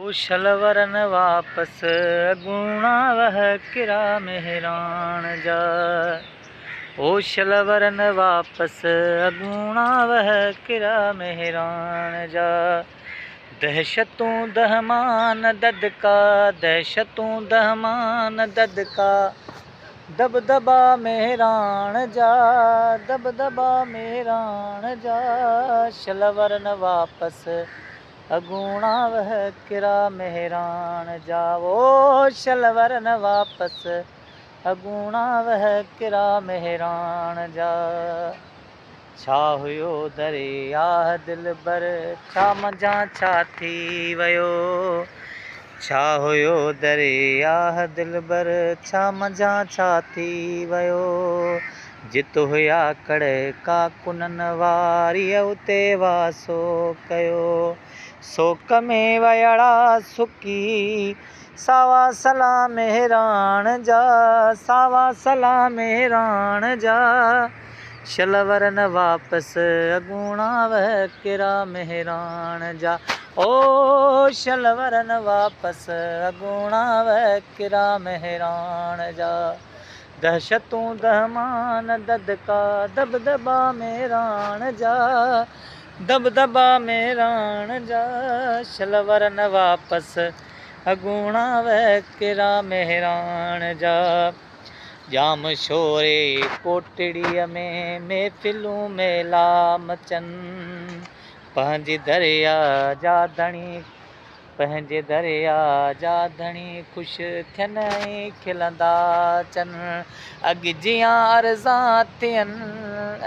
ओ शलवरन वापस अगूणा वह किरा मेहरान जा। ओ शलवरन वापस अगूणा वह किरा मेहरान जा। दहशतूं दहमान ददका, दहशतूं दहमान ददका, दबदबा मेहरान जा, दबदबा मेहरान जा। शलवरन वापस अगूणा वह किरा मेहरान जा। ओ शलवरन वापस अगूणा वह किरा मेहरान जा। छा हुयो दरिया दिलबर, छा मज़ा छा थी वियो। छा हुयो दरिया दिलबर, छा मज़ा छा थी वियो। जित हुया कड़का कुनन वारीअ उते वासो कयो। सोक में वयड़ा सुकी सावा सला मेहरान जा, सावा सला मेहरान जा। शलवरन वापस अगूणा वह किरा मेहरान जा। ओ शलवरन वापस अगूणा वह किरा मेहरान जा। दहशतूं दहमान ददका, दबदबा मेहरान जा, दबदबा मेहरान जा। शलवरन वापस अगूणा वह किरा मेहरान जा। जाम शोरे कोटड़ीअ में महफ़िलूं मेला मचनि। पंहिंजे दरिया जा धणी, पंहिंजे दरिया जा धणी ख़ुशि थियनि ऐं खिलंदा अचनि। अॻु जीअं अर्ज़ां थियनि,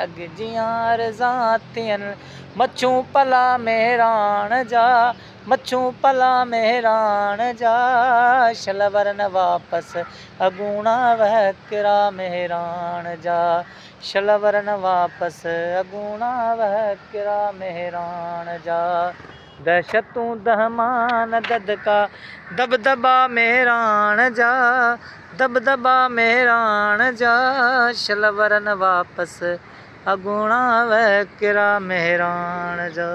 अॻु जीअं अर्ज़ां थियनि। मच्छूं पला मेहरान जा, मच्छूं पला मेहरान जा। शलवरन वापस अगूणा वह किरा मेहरान जा। शलवरन वापस अगूणा वह किरा मेहरान जा। दहशतूं दहमान ददका, दबदबा मेहरान जा, दबदबा मेहरान जा। शलवरन वापस अगूणा वह किरा मेहरान जा।